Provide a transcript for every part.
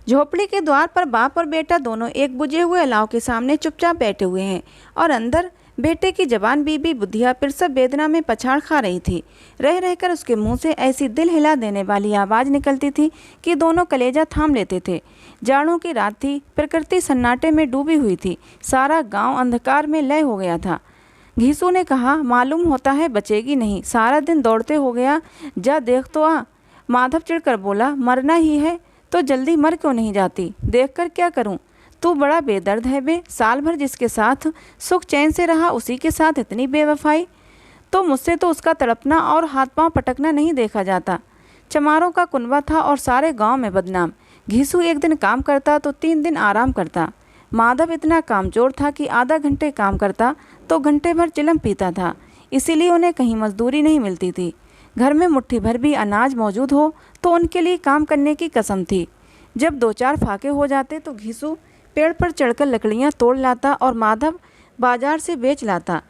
झोपड़ी के द्वार पर बाप और बेटा दोनों एक बुझे हुए अलाव के सामने चुपचाप बैठे हुए हैं और अंदर बेटे की जवान बीबी बुधिया प्रसव वेदना में पछाड़ खा रही थी। रह रहकर उसके मुंह से ऐसी दिल हिला देने वाली आवाज़ निकलती थी कि दोनों कलेजा थाम लेते थे। जाड़ों की रात थी, प्रकृति सन्नाटे में डूबी हुई थी, सारा गांव अंधकार में लय हो गया था। घीसू ने कहा, मालूम होता है बचेगी नहीं, सारा दिन दौड़ते हो गया, जा देख तो आ। माधव चिढ़कर बोला, मरना ही है तो जल्दी मर क्यों नहीं जाती, देख कर क्या करूं? तू बड़ा बेदर्द है बे, साल भर जिसके साथ सुख चैन से रहा उसी के साथ इतनी बेवफाई। तो मुझसे तो उसका तड़पना और हाथ पांव पटकना नहीं देखा जाता। चमारों का कुनबा था और सारे गांव में बदनाम। घीसू एक दिन काम करता तो 3 दिन आराम करता। माधव इतना कामचोर था कि आधा घंटे काम करता तो घंटे भर चिलम पीता था, इसीलिए उन्हें कहीं मजदूरी नहीं मिलती थी। घर में मुट्ठी भर भी अनाज मौजूद हो तो उनके लिए काम करने की कसम थी। जब 2-4 फाके हो जाते तो घीसू पेड़ पर चढ़कर लकड़ियाँ तोड़ लाता और माधव बाजार से बेच लाता।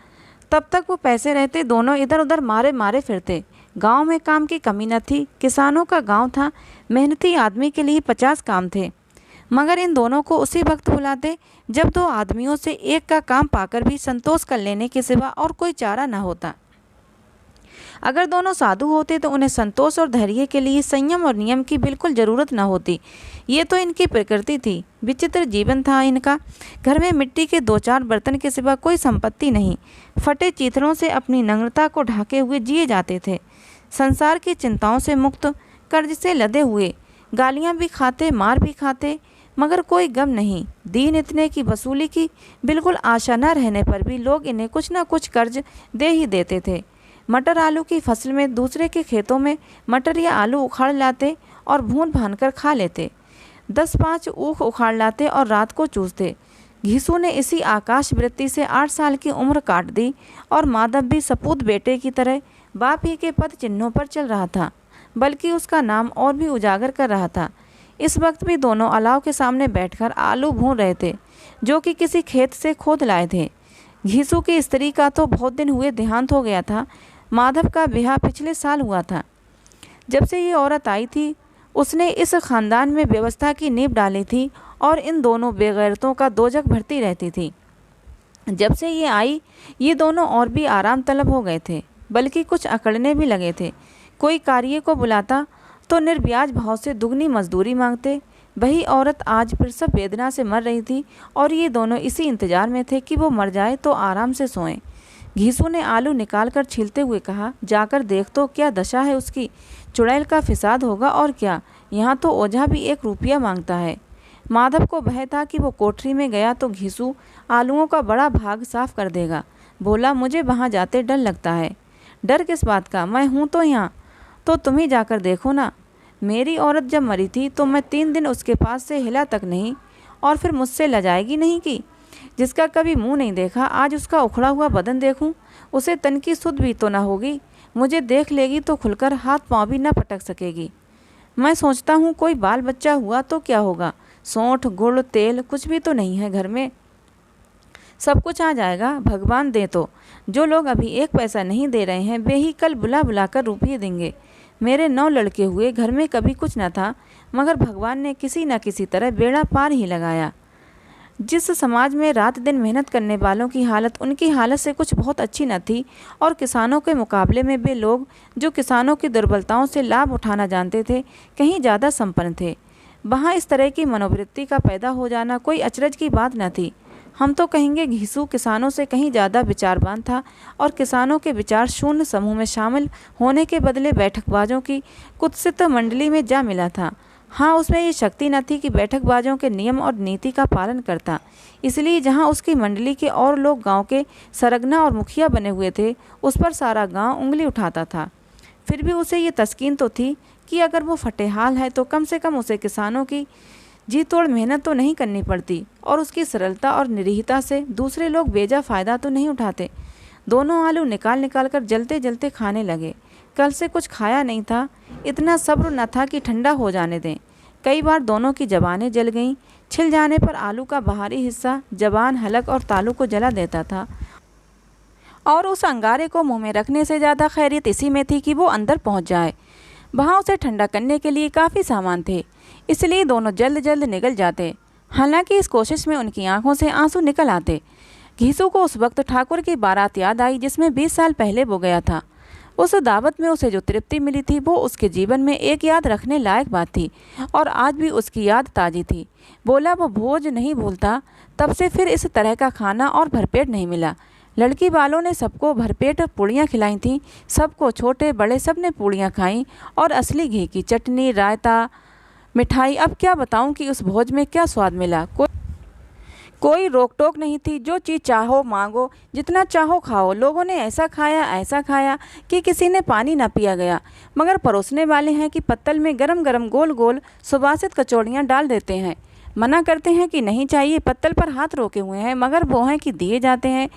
तब तक वो पैसे रहते दोनों इधर उधर मारे मारे फिरते। गांव में काम की कमी न थी, किसानों का गांव था, मेहनती आदमी के लिए 50 काम थे। मगर इन दोनों को उसी वक्त बुलाते जब 2 आदमियों से एक का काम पाकर भी संतोष कर लेने के सिवा और कोई चारा न होता। अगर दोनों साधु होते तो उन्हें संतोष और धैर्य के लिए संयम और नियम की बिल्कुल ज़रूरत न होती। ये तो इनकी प्रकृति थी, विचित्र जीवन था इनका। घर में मिट्टी के 2-4 बर्तन के सिवा कोई संपत्ति नहीं। फटे चीथड़ों से अपनी नग्नता को ढाके हुए जिए जाते थे। संसार की चिंताओं से मुक्त, कर्ज से लदे हुए, गालियाँ भी खाते, मार भी खाते, मगर कोई गम नहीं। दीन इतने की वसूली की बिल्कुल आशा न रहने पर भी लोग इन्हें कुछ न कुछ कर्ज दे ही देते थे। मटर आलू की फसल में दूसरे के खेतों में मटर या आलू उखाड़ लाते और भून भान कर खा लेते। 10-5 ऊख उखाड़ लाते और रात को चूसते। घीसू ने इसी आकाश वृत्ति से 8 साल की उम्र काट दी और माधव भी सपूत बेटे की तरह बाप ही के पद चिन्हों पर चल रहा था, बल्कि उसका नाम और भी उजागर कर रहा था। इस वक्त भी दोनों अलाव के सामने बैठकर आलू भून रहे थे, जो कि किसी खेत से खोद लाए थे। घीसू की स्त्री का तो बहुत दिन हुए देहांत हो गया था। माधव का ब्याह पिछले साल हुआ था। जब से ये औरत आई थी उसने इस खानदान में व्यवस्था की नींव डाली थी और इन दोनों बेगैरतों का दोजख भरती रहती थी। जब से ये आई ये दोनों और भी आराम तलब हो गए थे, बल्कि कुछ अकड़ने भी लगे थे। कोई कार्य को बुलाता तो निर्ब्याज भाव से दुगनी मजदूरी मांगते। वही औरत आज प्रसव वेदना से मर रही थी और ये दोनों इसी इंतजार में थे कि वो मर जाए तो आराम से सोएं। घीसू ने आलू निकालकर छीलते हुए कहा, जाकर देख तो क्या दशा है उसकी, चुड़ैल का फिसाद होगा और क्या, यहाँ तो ओझा भी 1 रुपया मांगता है। माधव को भय था कि वो कोठरी में गया तो घीसू आलूओं का बड़ा भाग साफ कर देगा। बोला, मुझे वहाँ जाते डर लगता है। डर किस बात का, मैं हूँ तो यहाँ, तो तुम ही जाकर देखो ना। मेरी औरत जब मरी थी तो मैं 3 दिन उसके पास से हिला तक नहीं, और फिर मुझसे लजाएगी नहीं कि जिसका कभी मुंह नहीं देखा आज उसका उखड़ा हुआ बदन देखूं, उसे तन की सुध भी तो न होगी। मुझे देख लेगी तो खुलकर हाथ पांव भी न पटक सकेगी। मैं सोचता हूँ कोई बाल बच्चा हुआ तो क्या होगा, सौंठ गुड़ तेल कुछ भी तो नहीं है घर में, सब कुछ आ जाएगा भगवान दे तो। जो लोग अभी 1 पैसा नहीं दे रहे हैं वे ही कल बुला बुलाकर रुपये देंगे। मेरे 9 लड़के हुए, घर में कभी कुछ न था, मगर भगवान ने किसी न किसी तरह बेड़ा पार ही लगाया। जिस समाज में रात दिन मेहनत करने वालों की हालत उनकी हालत से कुछ बहुत अच्छी न थी और किसानों के मुकाबले में वे लोग जो किसानों की दुर्बलताओं से लाभ उठाना जानते थे कहीं ज़्यादा संपन्न थे, वहाँ इस तरह की मनोवृत्ति का पैदा हो जाना कोई अचरज की बात न थी। हम तो कहेंगे घीसू किसानों से कहीं ज़्यादा विचारवान था और किसानों के विचार शून्य समूह में शामिल होने के बदले बैठकबाजों की कुत्सित मंडली में जा मिला था। हाँ, उसमें ये शक्ति न थी कि बैठकबाजों के नियम और नीति का पालन करता, इसलिए जहाँ उसकी मंडली के और लोग गांव के सरगना और मुखिया बने हुए थे उस पर सारा गांव उंगली उठाता था। फिर भी उसे ये तस्कीन तो थी कि अगर वो फटेहाल है तो कम से कम उसे किसानों की जी तोड़ मेहनत तो नहीं करनी पड़ती और उसकी सरलता और निरीहता से दूसरे लोग बेजा फ़ायदा तो नहीं उठाते। दोनों आलू निकाल निकाल कर जलते जलते खाने लगे। कल से कुछ खाया नहीं था, इतना सब्र न था कि ठंडा हो जाने दें। कई बार दोनों की जबानें जल गईं। छिल जाने पर आलू का बाहरी हिस्सा जबान, हलक और तालू को जला देता था और उस अंगारे को मुंह में रखने से ज़्यादा खैरियत इसी में थी कि वो अंदर पहुंच जाए। वहाँ उसे ठंडा करने के लिए काफ़ी सामान थे। इसलिए दोनों जल्द जल्द निकल जाते। हालांकि इस कोशिश में उनकी आंखों से आंसू निकल आते। घीसू को उस वक्त ठाकुर की बारात याद आई जिसमें 20 साल पहले वो गया था। उस दावत में उसे जो तृप्ति मिली थी वो उसके जीवन में एक याद रखने लायक बात थी और आज भी उसकी याद ताज़ी थी। बोला वो भोज नहीं भूलता। तब से फिर इस तरह का खाना और भरपेट नहीं मिला। लड़की वालों ने सबको भरपेट पूड़ियाँ खिलाई थीं। सबको, छोटे बड़े, सब ने पूड़ियाँ खाईं और असली घी की चटनी, रायता, मिठाई। अब क्या बताऊं कि उस भोज में क्या स्वाद मिला। कोई रोक टोक नहीं थी। जो चीज़ चाहो मांगो, जितना चाहो खाओ। लोगों ने ऐसा खाया कि किसी ने पानी ना पिया गया। मगर परोसने वाले हैं कि पत्तल में गरम गरम गोल गोल सुबासित कचौड़ियाँ डाल देते हैं। मना करते हैं कि नहीं चाहिए। पत्तल पर हाथ रोके हुए हैं मगर वो हैं कि दिए जाते हैं।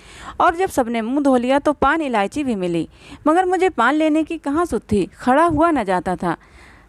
और जब सबने मुंह धो लिया तो पान इलायची भी मिली। मगर मुझे पान लेने की कहाँ सुध थी। खड़ा हुआ न जाता था।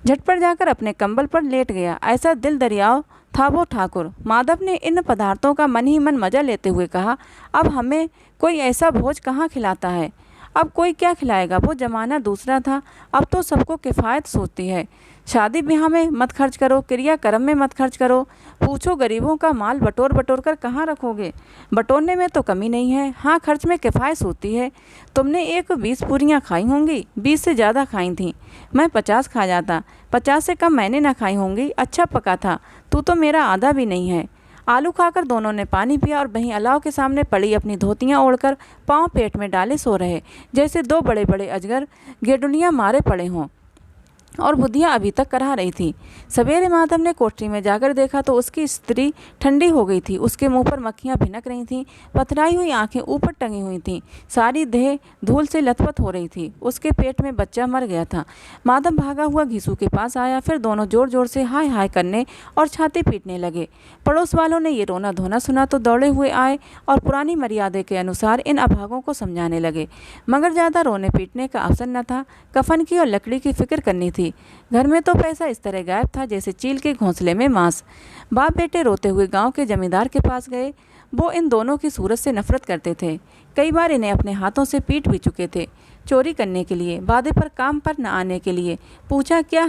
झटपट जाकर अपने कंबल पर लेट गया। ऐसा दिल दरियाव था वो ठाकुर। माधव ने इन पदार्थों का मन ही मन मजा लेते हुए कहा, अब हमें कोई ऐसा भोज कहाँ खिलाता है। अब कोई क्या खिलाएगा। वो जमाना दूसरा था। अब तो सबको किफ़ायत सोचती है। शादी ब्याह में मत खर्च करो, क्रियाक्रम में मत खर्च करो। पूछो गरीबों का माल बटोर बटोर कर कहाँ रखोगे। बटोरने में तो कमी नहीं है, हाँ खर्च में किफ़ायत होती है। तुमने एक 20 पूरियाँ खाई होंगी। 20 से ज़्यादा खाई थीं। मैं 50 खा जाता। 50 से कम मैंने ना खाई होंगी। अच्छा पका था। तू तो मेरा आधा भी नहीं है। आलू खाकर दोनों ने पानी पिया और वहीं अलाव के सामने पड़ी अपनी धोतियाँ ओढ़कर पाँव पेट में डाले सो रहे, जैसे दो बड़े बड़े अजगर गेडुलियाँ मारे पड़े हों। और बुद्धियाँ अभी तक करा रही थी। सवेरे माधव ने कोठरी में जाकर देखा तो उसकी स्त्री ठंडी हो गई थी। उसके मुंह पर मक्खियाँ भिनक रही थीं। पथराई हुई आंखें ऊपर टंगी हुई थीं। सारी देह धूल से लथपथ हो रही थी। उसके पेट में बच्चा मर गया था। माधव भागा हुआ घीसू के पास आया। फिर दोनों जोर जोर से हाय हाय करने और छाती पीटने लगे। पड़ोस वालों ने ये रोना धोना सुना तो दौड़े हुए आए और पुरानी मर्यादा के अनुसार इन अभागों को समझाने लगे। मगर ज़्यादा रोने पीटने का अवसर न था। कफन की और लकड़ी की फिक्र करनी थी। घर में तो पैसा इस तरह गायब था जैसे चील के घोंसले में मांस। बाप बेटे रोते हुए गांव के जमींदार के पास गए। वो इन दोनों की सूरत से नफरत करते थे। कई बार इन्हें अपने हाथों से पीट भी चुके थे। चोरी करने के लिए, वादे पर काम पर न आने के लिए। पूछा क्या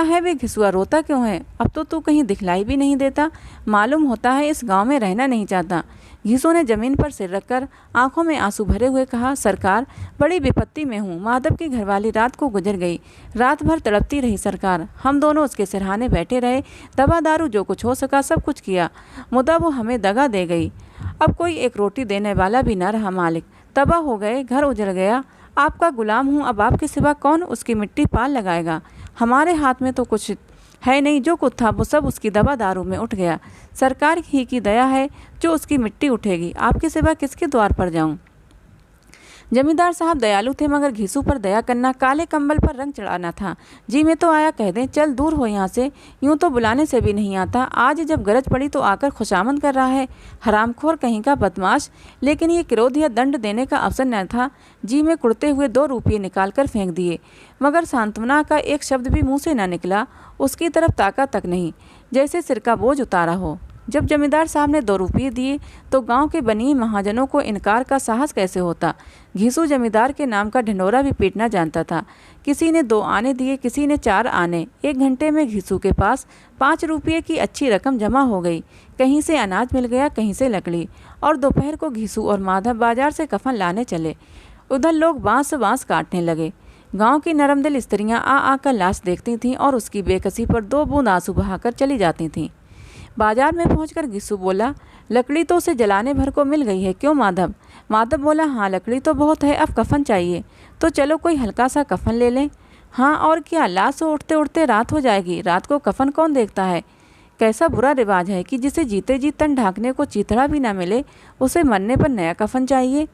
है वे घिसुआ, रोता क्यों है। अब तो तू कहीं दिखलाई भी नहीं देता। मालूम होता है इस गांव में रहना नहीं चाहता। घीसू ने जमीन पर सिर रखकर आंखों में आंसू भरे हुए कहा, सरकार बड़ी विपत्ति में हूँ। माधव की घरवाली रात को गुजर गई। रात भर तड़पती रही सरकार। हम दोनों उसके सिरहाने बैठे रहे। दवा दारू जो कुछ हो सका सब कुछ किया। मुदा वो हमें दगा दे गई। अब कोई एक रोटी देने वाला भी न रहा। मालिक तबाह हो गए, घर उजड़ गया। आपका गुलाम हूँ। अब आपके सिवा कौन उसकी मिट्टी पाल लगाएगा। हमारे हाथ में तो कुछ है नहीं। जो कुछ था वो सब उसकी दवा दारू में उठ गया। सरकार ही की दया है जो उसकी मिट्टी उठेगी। आपके सिवा किसके द्वार पर जाऊं। जमींदार साहब दयालु थे मगर घीसू पर दया करना काले कंबल पर रंग चढ़ाना था। जी में तो आया कह दें, चल दूर हो यहाँ से। यूं तो बुलाने से भी नहीं आता। आज जब गरज पड़ी तो आकर खुशामद कर रहा है। हरामखोर कहीं का बदमाश। लेकिन ये क्रोध या दंड देने का अवसर न था। जी में कुड़ते हुए 2 रुपये निकाल कर फेंक दिए। मगर सांत्वना का एक शब्द भी मुँह से न निकला। उसकी तरफ ताका तक नहीं, जैसे सिर का बोझ उतारा हो। जब जमींदार साहब ने 2 रुपये दिए तो गांव के बनी महाजनों को इनकार का साहस कैसे होता। घीसू जमींदार के नाम का ढिंढोरा भी पीटना जानता था। किसी ने 2 आने दिए, किसी ने 4 आने। 1 घंटे में घीसू के पास 5 रुपये की अच्छी रकम जमा हो गई। कहीं से अनाज मिल गया, कहीं से लकड़ी। और दोपहर को घीसू और माधव बाजार से कफन लाने चले। उधर लोग बांस काटने लगे। गांव की नरमदिल स्त्रियां आ आकर लाश देखती थीं और उसकी बेकसी पर 2 बूंद आंसू बहाकर चली जाती थीं। बाजार में पहुंचकर घीसू बोला, लकड़ी तो उसे जलाने भर को मिल गई है, क्यों माधव। माधव बोला, हाँ लकड़ी तो बहुत है, अब कफन चाहिए। तो चलो कोई हल्का सा कफन ले लें। हाँ और क्या, लाश उठते उठते रात हो जाएगी। रात को कफन कौन देखता है। कैसा बुरा रिवाज है कि जिसे जीते जी तन ढांकने को चीथड़ा भी ना मिले उसे मरने पर नया कफन चाहिए।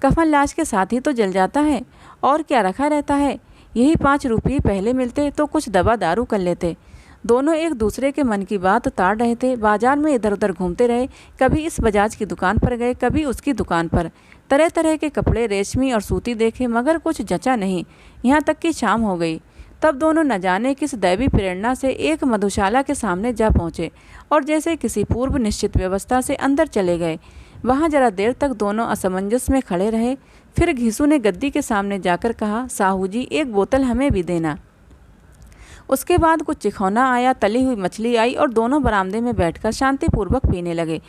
कफन लाश के साथ ही तो जल जाता है और क्या रखा रहता है। यही 5 रुपये पहले मिलते तो कुछ दवा दारू कर लेते। दोनों एक दूसरे के मन की बात ताड़ रहे थे। बाजार में इधर उधर घूमते रहे। कभी इस बजाज की दुकान पर गए, कभी उसकी दुकान पर। तरह तरह के कपड़े, रेशमी और सूती देखे मगर कुछ जचा नहीं। यहाँ तक कि शाम हो गई। तब दोनों न जाने किस दैवी प्रेरणा से एक मधुशाला के सामने जा पहुँचे और जैसे किसी पूर्व निश्चित व्यवस्था से अंदर चले गए। वहाँ जरा देर तक दोनों असमंजस में खड़े रहे। फिर घीसू ने गद्दी के सामने जाकर कहा, साहू जी 1 बोतल हमें भी देना। उसके बाद कुछ चिखौना आया, तली हुई मछली आई और दोनों बरामदे में बैठकर शांतिपूर्वक पीने लगे।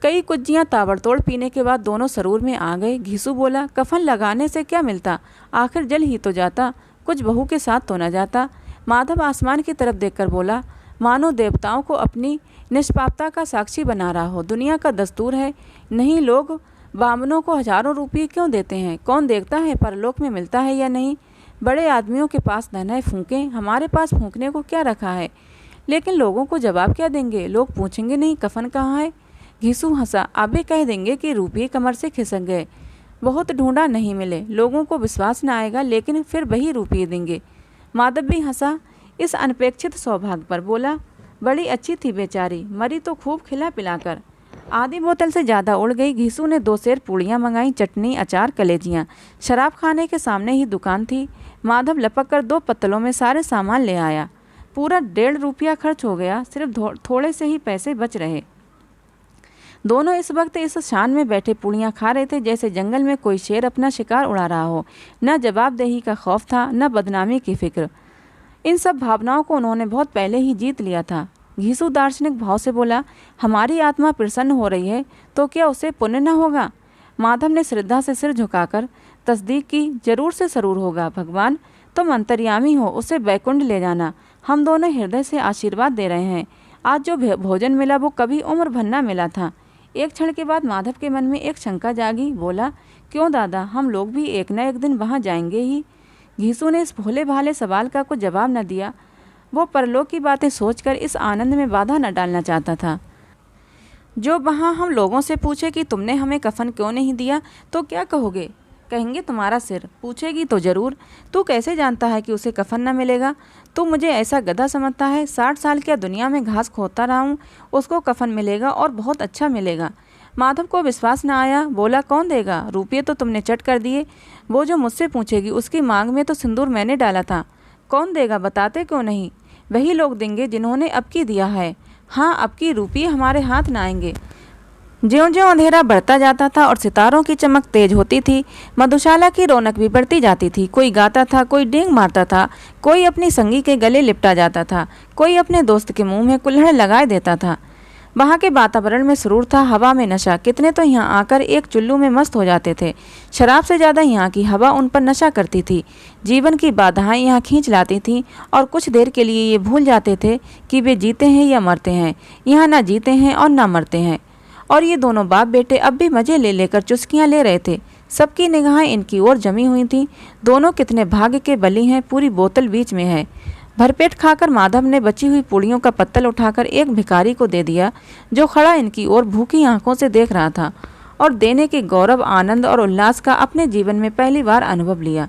कई कुज्जियाँ ताबड़तोड़ पीने के बाद दोनों सरूर में आ गए। घीसू बोला, कफन लगाने से क्या मिलता, आखिर जल ही तो जाता, कुछ बहू के साथ तो न जाता। माधव आसमान की तरफ देखकर बोला, मानो देवताओं को अपनी निष्पापता का साक्षी बना रहा हो। दुनिया का दस्तूर है, नहीं लोग बामनों को हजारों रुपये क्यों देते हैं, कौन देखता है परलोक में मिलता है या नहीं। बड़े आदमियों के पास धन है, फूंकें, हमारे पास फूंकने को क्या रखा है। लेकिन लोगों को जवाब क्या देंगे, लोग पूछेंगे नहीं कफन कहाँ है। घीसू हंसा, अबे कह देंगे कि रुपये कमर से खिसक गए, बहुत ढूंढा नहीं मिले, लोगों को विश्वास न आएगा, लेकिन फिर वही रुपये देंगे। माधव भी हंसा इस अनपेक्षित सौभाग्य पर, बोला, बड़ी अच्छी थी बेचारी, मरी तो खूब खिला पिलाकर। आधी बोतल से ज़्यादा उड़ गई। घीसू ने 2 सेर पूड़ियाँ मंगाई, चटनी, अचार, कलेजियाँ। शराब खाने के सामने ही दुकान थी। माधव लपक कर 2 पत्तलों में सारे सामान ले आया। पूरा 1.5 रुपया खर्च हो गया, सिर्फ थोड़े से ही पैसे बच रहे। दोनों इस वक्त इस शान में बैठे पूड़ियाँ खा रहे थे जैसे जंगल में कोई शेर अपना शिकार उड़ा रहा हो। न जवाबदेही का खौफ था, न बदनामी की फिक्र। इन सब भावनाओं को उन्होंने बहुत पहले ही जीत लिया था। घीसू दार्शनिक भाव से बोला, हमारी आत्मा प्रसन्न हो रही है तो क्या उसे पुण्य न होगा। माधव ने श्रद्धा से सिर झुकाकर तस्दीक की, जरूर से जरूर होगा। भगवान तुम अंतर्यामी हो, उसे बैकुंठ ले जाना। हम दोनों हृदय से आशीर्वाद दे रहे हैं। आज जो भोजन मिला वो कभी उम्र भर न मिला था। एक क्षण के बाद माधव के मन में एक शंका जागी। बोला, क्यों दादा, हम लोग भी एक न एक दिन वहाँ जाएंगे ही। घीसू ने इस भोले भाले सवाल का कुछ जवाब न दिया। वो परलोक की बातें सोचकर इस आनंद में बाधा न डालना चाहता था। जो वहाँ हम लोगों से पूछे कि तुमने हमें कफन क्यों नहीं दिया तो क्या कहोगे, कहेंगे तुम्हारा सिर। पूछेगी तो ज़रूर, तू कैसे जानता है कि उसे कफन न मिलेगा। तू मुझे ऐसा गधा समझता है, 60 साल क्या दुनिया में घास खोदता रहा हूँ, उसको कफन मिलेगा और बहुत अच्छा मिलेगा। माधव को विश्वास न आया। बोला, कौन देगा, रुपये तो तुमने चट कर दिए। वो जो मुझसे पूछेगी उसकी मांग में तो सिंदूर मैंने डाला था। कौन देगा, बताते क्यों नहीं। वही लोग देंगे जिन्होंने अब की दिया है। हाँ, अब की रुपये हमारे हाथ न आएंगे। ज्यों-ज्यों अंधेरा बढ़ता जाता था और सितारों की चमक तेज होती थी, मधुशाला की रौनक भी बढ़ती जाती थी। कोई गाता था, कोई डींग मारता था, कोई अपनी संगी के गले लिपटा जाता था, कोई अपने दोस्त के मुंह में कुल्हड़ लगाए देता था। वहाँ के वातावरण में सुरूर था, हवा में नशा। कितने तो यहाँ आकर एक चुल्लू में मस्त हो जाते थे। शराब से ज़्यादा यहाँ की हवा उन पर नशा करती थी। जीवन की बाधाएं यहाँ खींच लाती थीं और कुछ देर के लिए ये भूल जाते थे कि वे जीते हैं या मरते हैं। यहाँ ना जीते हैं और ना मरते हैं। और ये दोनों बाप बेटे अब भी मज़े ले लेकर चुस्कियाँ ले रहे थे। सबकी निगाहें इनकी ओर जमी हुई थीं। दोनों कितने भाग्य के बली हैं, पूरी बोतल बीच में है। भरपेट खाकर माधव ने बची हुई पूड़ियों का पत्तल उठाकर एक भिखारी को दे दिया, जो खड़ा इनकी ओर भूखी आंखों से देख रहा था और देने के गौरव, आनंद और उल्लास का अपने जीवन में पहली बार अनुभव लिया।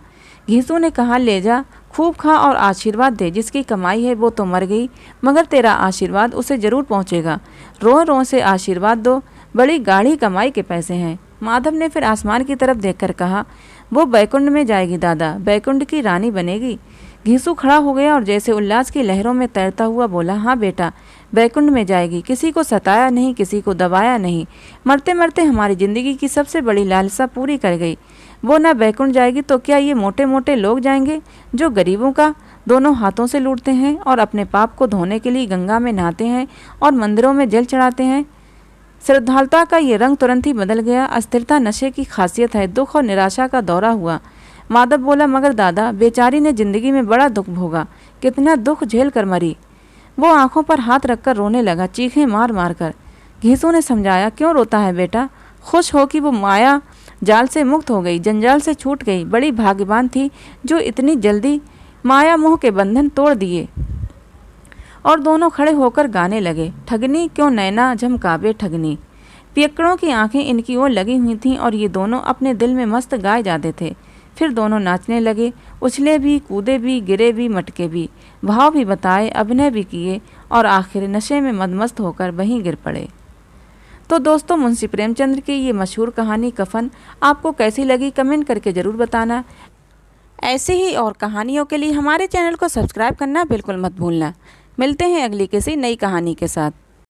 घीसू ने कहा, ले जा, खूब खा और आशीर्वाद दे। जिसकी कमाई है वो तो मर गई, मगर तेरा आशीर्वाद उसे जरूर पहुँचेगा। रो रो से आशीर्वाद दो, बड़ी गाढ़ी कमाई के पैसे हैं। माधव ने फिर आसमान की तरफ देखकर कहा, वो बैकुंठ में जाएगी दादा, बैकुंठ की रानी बनेगी। घीसू खड़ा हो गया और जैसे उल्लास की लहरों में तैरता हुआ बोला, हाँ बेटा, बैकुंठ में जाएगी। किसी को सताया नहीं, किसी को दबाया नहीं। मरते मरते हमारी ज़िंदगी की सबसे बड़ी लालसा पूरी कर गई। वो ना बैकुंठ जाएगी तो क्या ये मोटे मोटे लोग जाएंगे जो गरीबों का दोनों हाथों से लूटते हैं और अपने पाप को धोने के लिए गंगा में नहाते हैं और मंदिरों में जल चढ़ाते हैं। श्रद्धालुता का ये रंग तुरंत ही बदल गया। अस्थिरता नशे की खासियत है। दुख और निराशा का दौरा हुआ। माधव बोला, मगर दादा, बेचारी ने जिंदगी में बड़ा दुख भोगा, कितना दुख झेल कर मरी। वो आंखों पर हाथ रखकर रोने लगा, चीखें मार मार कर। घीसू ने समझाया, क्यों रोता है बेटा, खुश हो कि वो माया जाल से मुक्त हो गई, जंजाल से छूट गई। बड़ी भाग्यवान थी जो इतनी जल्दी माया मोह के बंधन तोड़ दिए। और दोनों खड़े होकर गाने लगे, ठगनी क्यों नैना झमकावे ठगनी। पियक्कड़ों की आंखें इनकी ओर लगी हुई थीं और ये दोनों अपने दिल में मस्त गाए जाते थे। फिर दोनों नाचने लगे, उछले भी, कूदे भी, गिरे भी, मटके भी, भाव भी बताए, अभिनय भी किए और आखिर नशे में मदमस्त होकर वहीं गिर पड़े। तो दोस्तों, मुंशी प्रेमचंद्र की ये मशहूर कहानी कफन आपको कैसी लगी कमेंट करके ज़रूर बताना। ऐसे ही और कहानियों के लिए हमारे चैनल को सब्सक्राइब करना बिल्कुल मत भूलना। मिलते हैं अगली किसी नई कहानी के साथ।